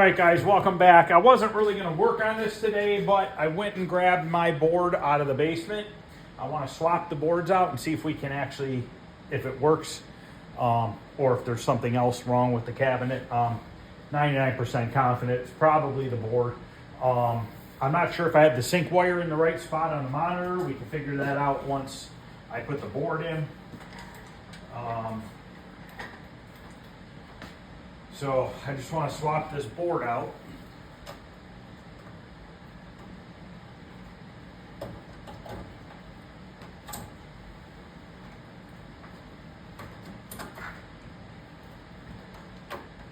right, guys, welcome back. I wasn't really going to work on this today, but I went and grabbed my board out of the basement. I want to swap the boards out and see if we can actually, if it works, or if there's something else wrong with the cabinet. 99% confident it's probably the board. I'm not sure if I have the sync wire in the right spot on the monitor. We can figure that out once I put the board in. So I just want to swap this board out.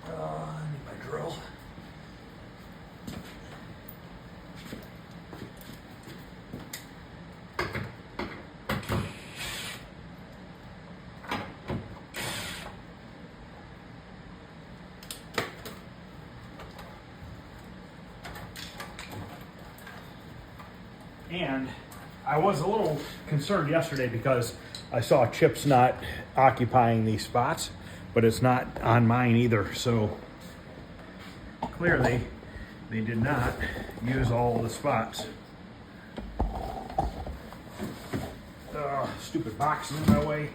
I need my drill. And I was a little concerned yesterday because I saw chips not occupying these spots, but it's not on mine either. So clearly they did not use all of the spots. Stupid box in my way.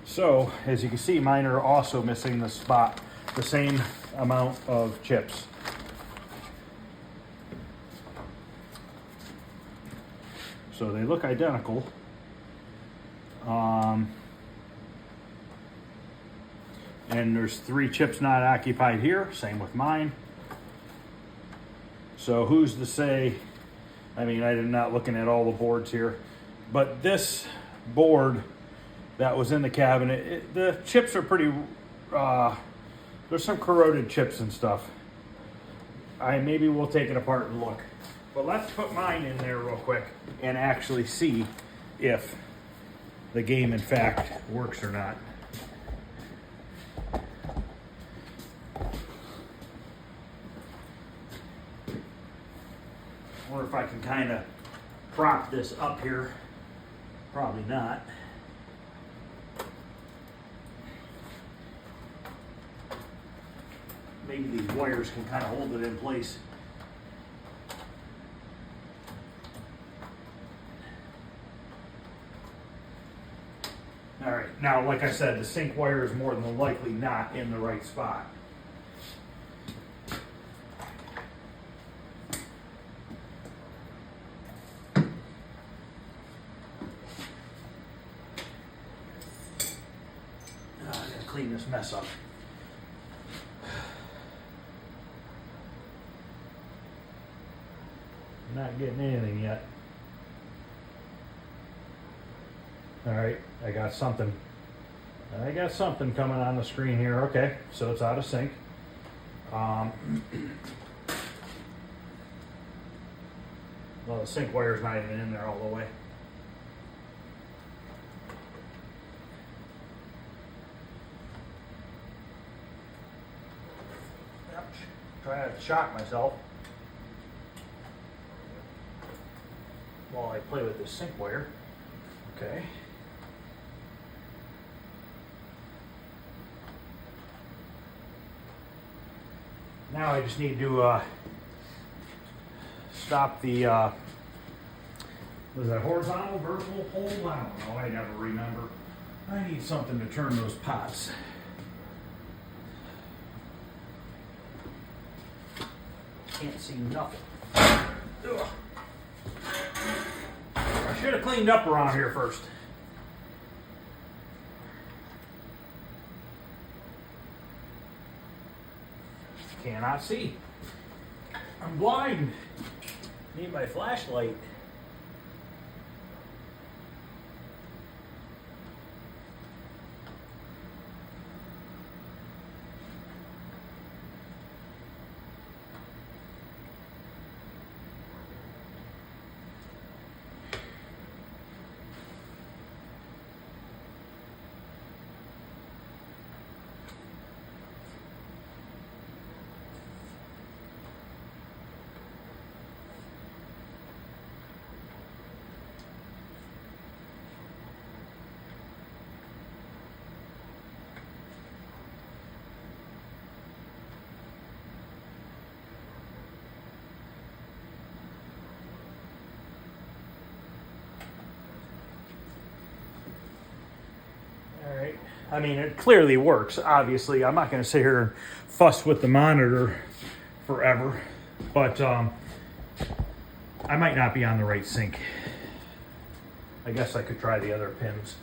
So as you can see, mine are also missing the spot, the same amount of chips. So they look identical. And there's 3 chips not occupied here, same with mine. So who's to say, I mean, I'm not looking at all the boards here, but this board that was in the cabinet, the chips are pretty, there's some corroded chips and stuff. Maybe we'll take it apart and look. But let's put mine in there real quick and actually see if the game in fact works or not. Or if I can kind of prop this up here. Probably not. Maybe these wires can kind of hold it in place. All right, now, like I said, the sync wire is more than likely not in the right spot. I gotta clean this mess up. Not getting anything yet. All right, I got something. I got something coming on the screen here. Okay, so it's out of sync. Well, the sync wire's not even in there all the way. Ouch. Trying to shock myself while I play with this sync wire. Okay. Now I just need to stop the, was that horizontal, vertical pole? I don't know, I never remember. I need something to turn those pots. Can't see nothing. Ugh. I should have cleaned up around here first. Cannot see. I'm blind. Need my flashlight. I mean, it clearly works. Obviously, I'm not going to sit here and fuss with the monitor forever, but I might not be on the right sync. I guess I could try the other pins.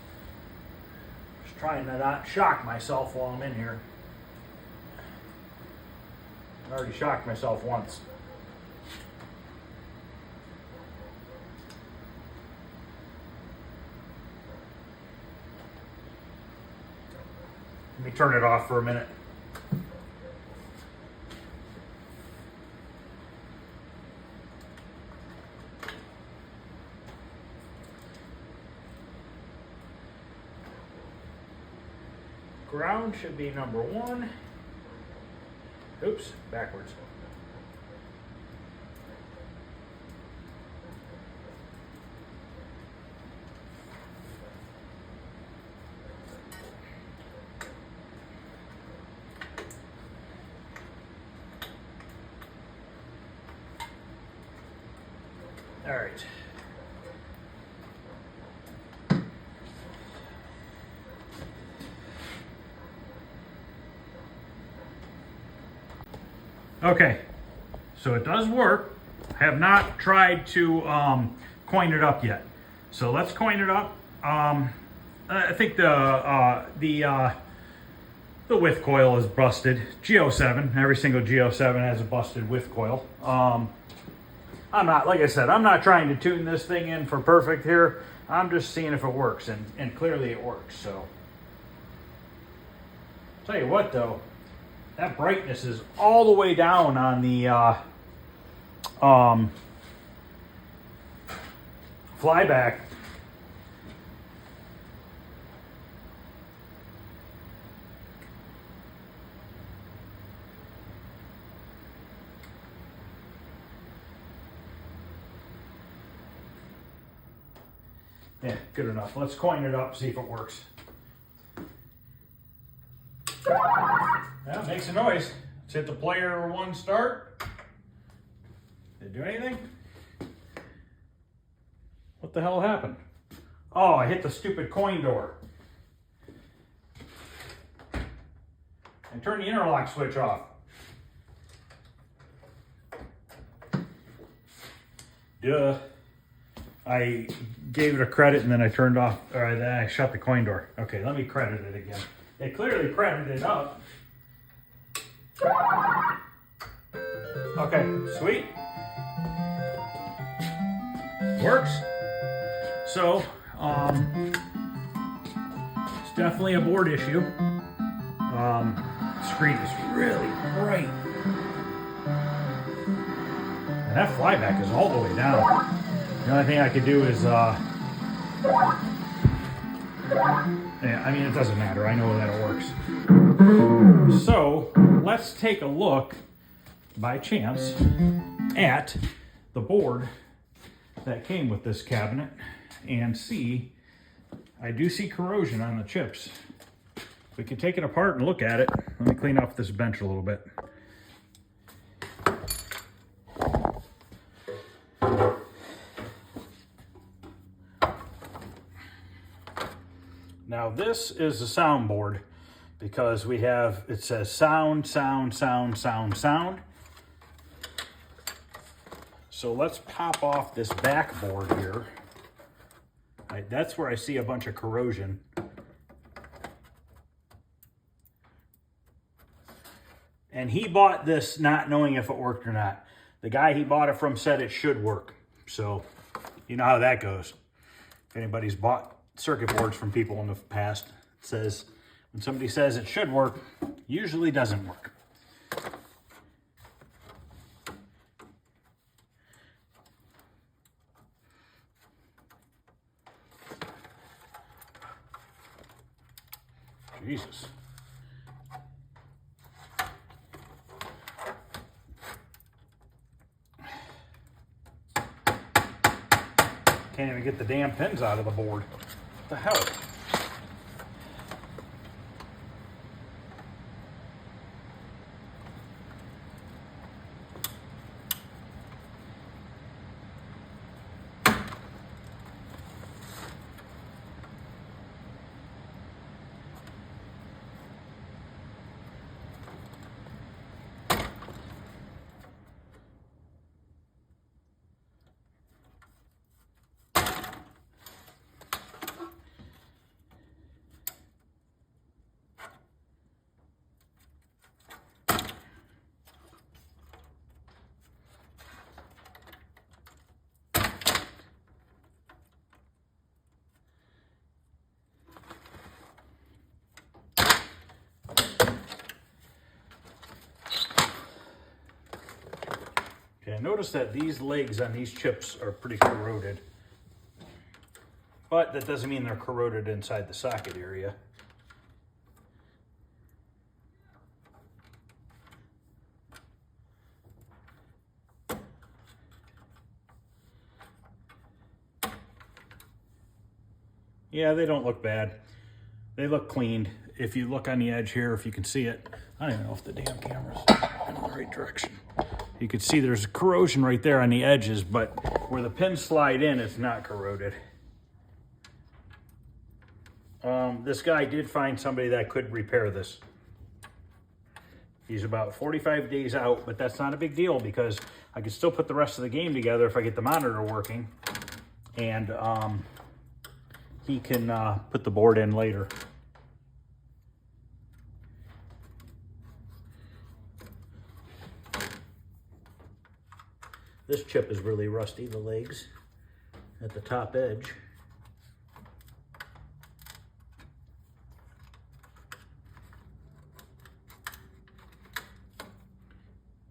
Just trying to not shock myself while I'm in here. I already shocked myself once. Let me turn it off for a minute. Ground should be number 1. Oops, backwards. All right. Okay, so it does work. I have not tried to coin it up yet. So let's coin it up. I think the width coil is busted. G07, every single G07 has a busted width coil. I'm not, like I said, I'm not trying to tune this thing in for perfect here. I'm just seeing if it works, and clearly it works, so. Tell you what though, that brightness is all the way down on the flyback. Yeah, good enough. Let's coin it up, see if it works. Yeah, it makes a noise. Let's hit the player 1 start. Did it do anything? What the hell happened? Oh, I hit the stupid coin door. And turn the interlock switch off. Duh. I gave it a credit and then I turned off, or then I shut the coin door. Okay, let me credit it again. It clearly credited up. Okay, sweet. Works. So, it's definitely a board issue. Screen is really bright. And that flyback is all the way down. The only thing I could do is, yeah, I mean, it doesn't matter. I know that it works. So let's take a look, by chance, at the board that came with this cabinet and see, I do see corrosion on the chips. We can take it apart and look at it. Let me clean off this bench a little bit. Now this is the soundboard because we have, it says sound, sound, sound, sound, sound. So let's pop off this backboard here. That's where I see a bunch of corrosion. And he bought this not knowing if it worked or not. The guy he bought it from said it should work. So you know how that goes. If anybody's bought circuit boards from people in the past, it says when somebody says it should work, usually doesn't work. Jesus. Can't even get the damn pins out of the board. What the hell? noticed that these legs on these chips are pretty corroded, but that doesn't mean they're corroded inside the socket area. Yeah, they don't look bad. They look cleaned. If you look on the edge here, if you can see it, I don't even know if the damn camera's in the right direction. You can see there's corrosion right there on the edges, but where the pins slide in, it's not corroded. This guy did find somebody that could repair this. He's about 45 days out, but that's not a big deal because I can still put the rest of the game together if I get the monitor working. And he can put the board in later. This chip is really rusty, the legs at the top edge.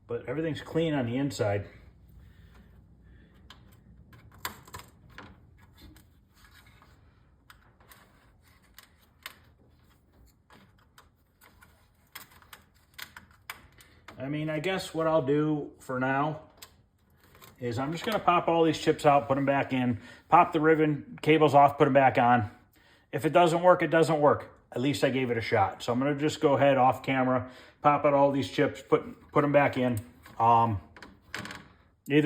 But everything's clean on the inside. I mean, I guess what I'll do for now is I'm just going to pop all these chips out, put them back in, pop the ribbon cables off, put them back on. If it doesn't work, it doesn't work. At least I gave it a shot. So I'm going to just go ahead off camera, pop out all these chips, put them back in. Either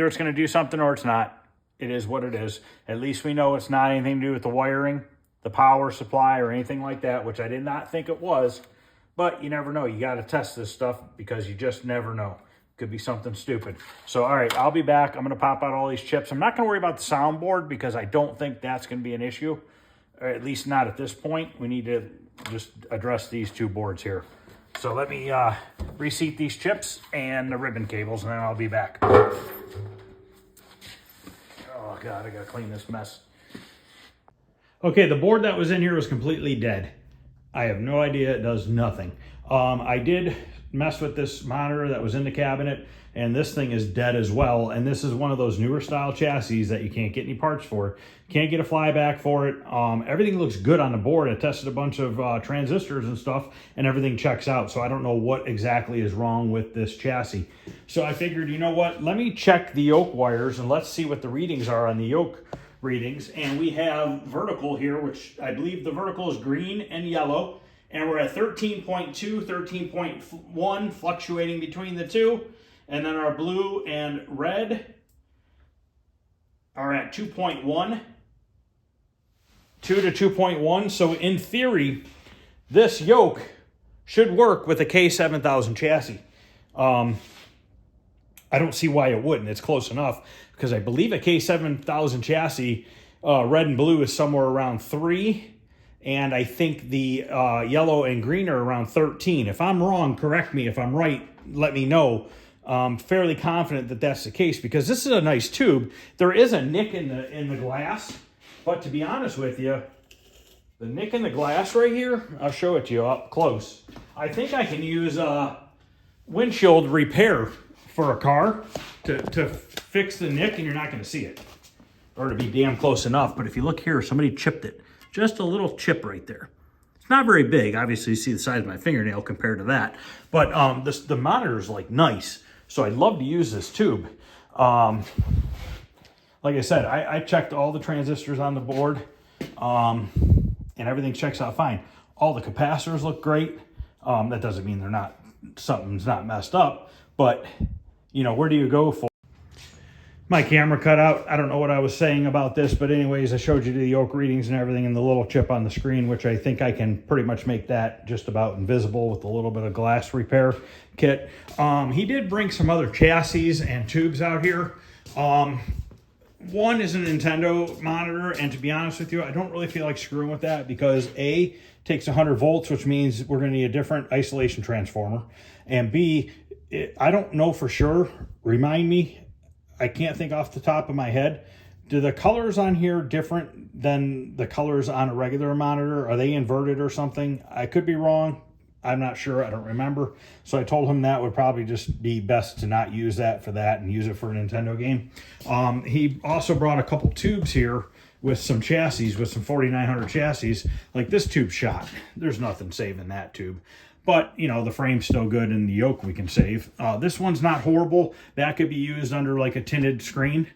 it's going to do something or it's not. It is what it is. At least we know it's not anything to do with the wiring, the power supply, or anything like that, which I did not think it was. But you never know. You got to test this stuff because you just never know. Could be something stupid. So, all right, I'll be back. I'm going to pop out all these chips. I'm not going to worry about the soundboard because I don't think that's going to be an issue, or at least not at this point. We need to just address these two boards here. So let me reseat these chips and the ribbon cables, and then I'll be back. Oh, God, I got to clean this mess. Okay, the board that was in here was completely dead. I have no idea. It does nothing. I did mess with this monitor that was in the cabinet, and this thing is dead as well. And this is one of those newer style chassis that you can't get any parts for. Can't get a flyback for it. Everything looks good on the board. I tested a bunch of transistors and stuff, and everything checks out. So I don't know what exactly is wrong with this chassis. So I figured, you know what? Let me check the yoke wires, and let's see what the readings are on the yoke readings. And we have vertical here, which I believe the vertical is green and yellow. And we're at 13.2, 13.1, fluctuating between the two. And then our blue and red are at 2.1, 2 to 2.1. So in theory, this yoke should work with a K7000 chassis. I don't see why it wouldn't. It's close enough because I believe a K7000 chassis, red and blue, is somewhere around 3. And I think the yellow and green are around 13. If I'm wrong, correct me. If I'm right, let me know. I'm fairly confident that that's the case because this is a nice tube. There is a nick in the glass, but to be honest with you, the nick in the glass right here, I'll show it to you up close. I think I can use windshield repair for a car to fix the nick, and you're not going to see it, or to be damn close enough. But if you look here, somebody chipped it. Just a little chip right there. It's not very big. Obviously, you see the size of my fingernail compared to that. But the monitor is like nice. So I'd love to use this tube. Like I said, I checked all the transistors on the board. And everything checks out fine. All the capacitors look great. That doesn't mean something's not messed up. But, you know, where do you go for? My camera cut out. I don't know what I was saying about this, but anyways, I showed you the yoke readings and everything and the little chip on the screen, which I think I can pretty much make that just about invisible with a little bit of glass repair kit. He did bring some other chassis and tubes out here. One is a Nintendo monitor, and to be honest with you, I don't really feel like screwing with that because A, takes 100 volts, which means we're going to need a different isolation transformer, and B, I don't know for sure. Remind me. I can't think off the top of my head. Do the colors on here different than the colors on a regular monitor? Are they inverted or something? I could be wrong. I'm not sure. I don't remember. So I told him that would probably just be best to not use that for that and use it for a Nintendo game. He also brought a couple tubes here with some chassis, with some 4900 chassis. Like this tube shot. There's nothing saving that tube. But, you know, the frame's still good and the yoke we can save. This one's not horrible. That could be used under like a tinted screen.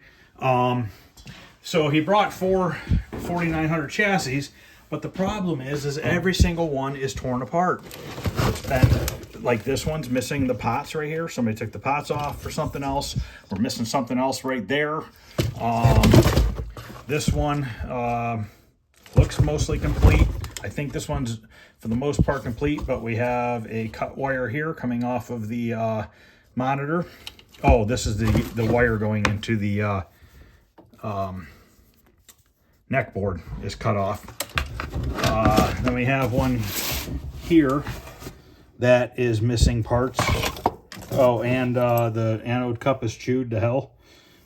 So he brought 4900 chassis. But the problem is every single one is torn apart. It's been, like this one's missing the pots right here. Somebody took the pots off for something else. We're missing something else right there. This one looks mostly complete. I think this one's, for the most part, complete, but we have a cut wire here coming off of the monitor. Oh, this is the wire going into the neck board is cut off. Then we have one here that is missing parts. Oh, and the anode cup is chewed to hell.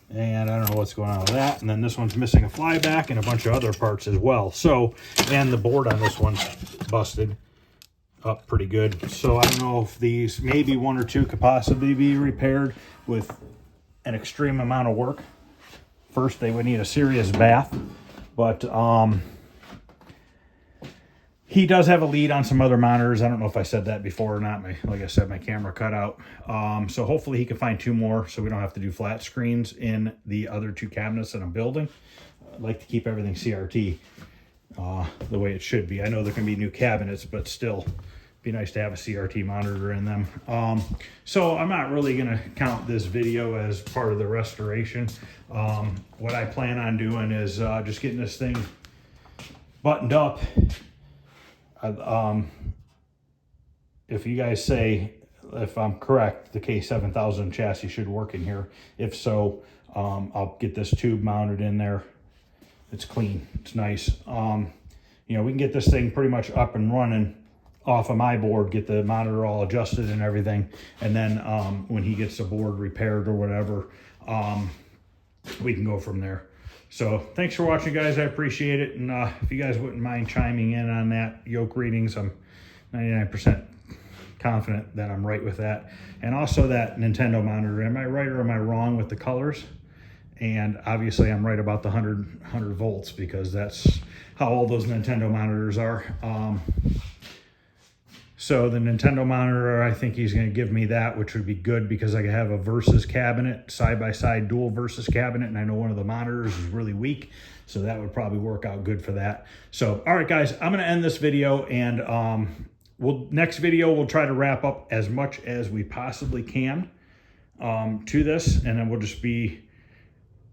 And I don't know what's going on with that. And then this one's missing a flyback and a bunch of other parts as well. So, and the board on this one's busted up pretty good. So I don't know if these, maybe one or two could possibly be repaired with an extreme amount of work. First, they would need a serious bath. But he does have a lead on some other monitors. I don't know if I said that before or not. Like I said, my camera cut out. So hopefully he can find two more so we don't have to do flat screens in the other two cabinets that I'm building. I'd like to keep everything CRT the way it should be. I know there can be new cabinets, but still be nice to have a CRT monitor in them. So I'm not really going to count this video as part of the restoration. What I plan on doing is just getting this thing buttoned up. If you guys say, if I'm correct, the K7000 chassis should work in here. If so, I'll get this tube mounted in there. It's clean, it's nice. You know, we can get this thing pretty much up and running off of my board, get the monitor all adjusted and everything. And then when he gets the board repaired or whatever, we can go from there. So thanks for watching, guys. I appreciate it. And if you guys wouldn't mind chiming in on that yoke readings, I'm 99% confident that I'm right with that. And also that Nintendo monitor, am I right or am I wrong with the colors? And obviously I'm right about the 100 volts because that's how all those Nintendo monitors are. So the Nintendo monitor, I think he's going to give me that, which would be good because I could have a versus cabinet, side-by-side dual versus cabinet, and I know one of the monitors is really weak, so that would probably work out good for that. So, all right, guys, I'm going to end this video, and next video we'll try to wrap up as much as we possibly can to this, and then we'll just be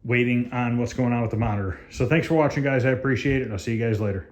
waiting on what's going on with the monitor. So thanks for watching, guys. I appreciate it, and I'll see you guys later.